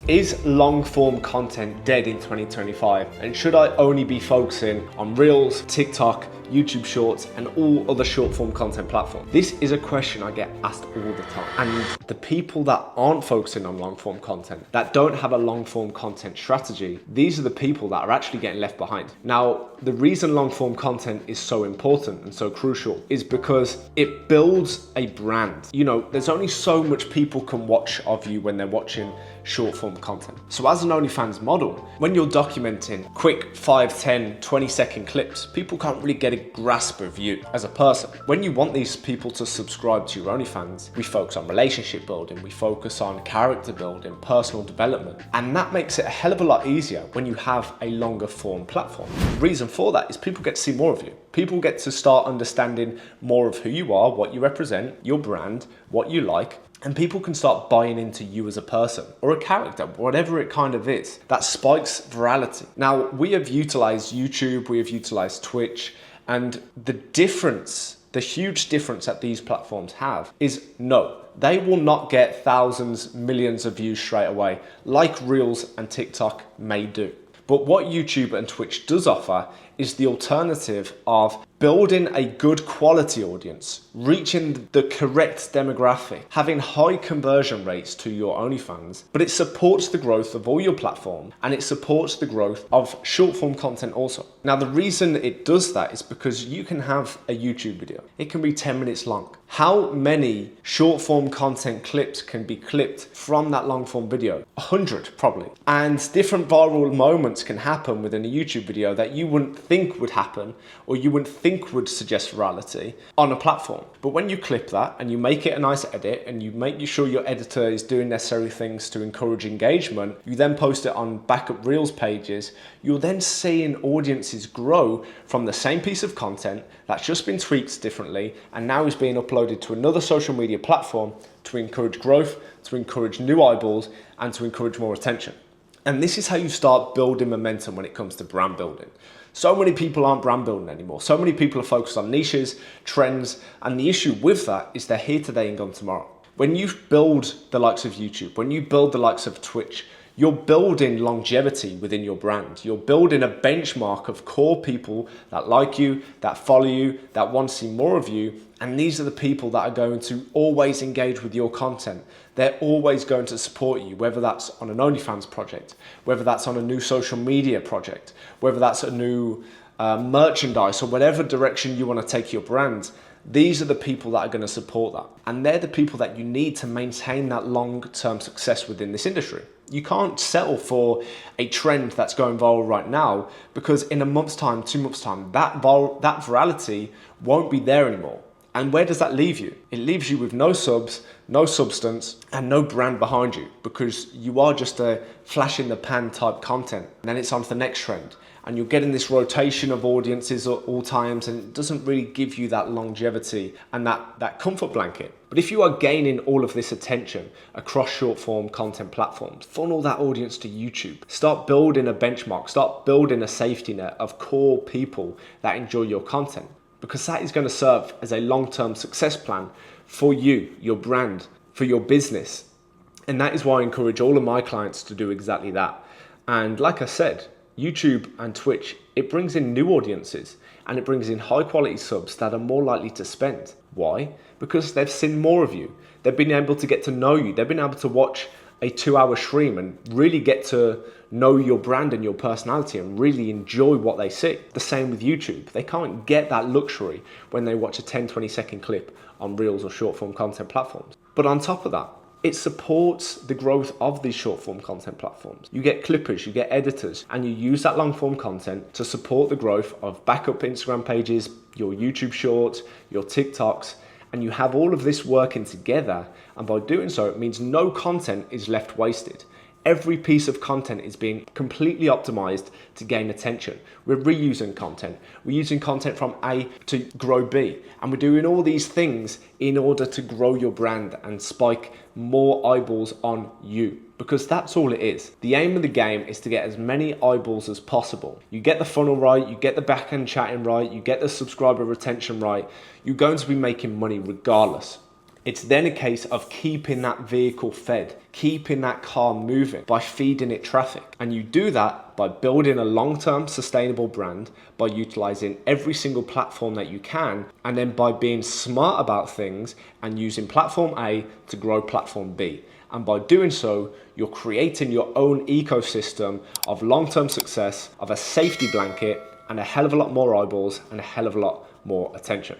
Is long form content dead in 2025? And should I only be focusing on Reels, TikTok, YouTube Shorts, and all other short form content platforms? This is a question I get asked all the time. And the people that aren't focusing on long form content, that don't have a long form content strategy, these are the people that are actually getting left behind. Now, the reason long form content is so important and so crucial is because it builds a brand. You know, there's only so much people can watch of you when they're watching short form content. So as an OnlyFans model, when you're documenting quick 5, 10, 20-second clips, people can't really get a grasp of you as a person. When you want these people to subscribe to your OnlyFans, we focus on relationship building, we focus on character building, personal development, and that makes it a hell of a lot easier when you have a longer form platform. The reason for that is people get to see more of you. People get to start understanding more of who you are, what you represent, your brand, what you like, and people can start buying into you as a person or a character, whatever it kind of is. That spikes virality. Now, we have utilized YouTube, we have utilized Twitch, and the difference, the huge difference that these platforms have is no, they will not get thousands, millions of views straight away like Reels and TikTok may do. But what YouTube and Twitch does offer is the alternative of building a good quality audience, reaching the correct demographic, having high conversion rates to your OnlyFans, but it supports the growth of all your platforms and it supports the growth of short form content also. Now, the reason it does that is because you can have a YouTube video. It can be 10 minutes long. How many short form content clips can be clipped from that long form video? 100 probably. And different viral moments can happen within a YouTube video that you wouldn't think would happen or you wouldn't think would suggest virality on a platform. But when you clip that and you make it a nice edit and you make sure your editor is doing necessary things to encourage engagement, you then post it on backup Reels pages, you're then seeing audiences grow from the same piece of content that's just been tweaked differently and now is being uploaded to another social media platform to encourage growth, to encourage new eyeballs, and to encourage more attention. And this is how you start building momentum when it comes to brand building. So many people aren't brand building anymore. So many people are focused on niches, trends, and the issue with that is they're here today and gone tomorrow. When you build the likes of YouTube, when you build the likes of Twitch, you're building longevity within your brand. You're building a benchmark of core people that like you, that follow you, that want to see more of you. And these are the people that are going to always engage with your content. They're always going to support you, whether that's on an OnlyFans project, whether that's on a new social media project, whether that's a new merchandise or whatever direction you want to take your brand. These are the people that are going to support that. And they're the people that you need to maintain that long-term success within this industry. You can't settle for a trend that's going viral right now because in a month's time, 2 months' time, that virality won't be there anymore. And where does that leave you? It leaves you with no subs, no substance, and no brand behind you because you are just a flash in the pan type content. And then it's on to the next trend. And you're getting this rotation of audiences at all times and it doesn't really give you that longevity and that comfort blanket. But if you are gaining all of this attention across short form content platforms, funnel that audience to YouTube. Start building a benchmark, start building a safety net of core people that enjoy your content because that is going to serve as a long-term success plan for you, your brand, for your business. And that is why I encourage all of my clients to do exactly that. And like I said, YouTube and Twitch, it brings in new audiences and it brings in high quality subs that are more likely to spend. Why? Because they've seen more of you. They've been able to get to know you. They've been able to watch a 2-hour stream and really get to know your brand and your personality and really enjoy what they see. The same with YouTube. They can't get that luxury when they watch a 10, 20-second clip on Reels or short form content platforms. But on top of that, it supports the growth of these short form content platforms. You get clippers, you get editors, and you use that long form content to support the growth of backup Instagram pages, your YouTube shorts, your TikToks, and you have all of this working together. And by doing so, it means no content is left wasted. Every piece of content is being completely optimized to gain attention. We're reusing content. We're using content from A to grow B. And we're doing all these things in order to grow your brand and spike more eyeballs on you. Because that's all it is. The aim of the game is to get as many eyeballs as possible. You get the funnel right, you get the back-end chatting right, you get the subscriber retention right, you're going to be making money regardless. It's then a case of keeping that vehicle fed, keeping that car moving by feeding it traffic. And you do that by building a long-term sustainable brand, by utilizing every single platform that you can, and then by being smart about things and using platform A to grow platform B. And by doing so, you're creating your own ecosystem of long-term success, of a safety blanket, and a hell of a lot more eyeballs and a hell of a lot more attention.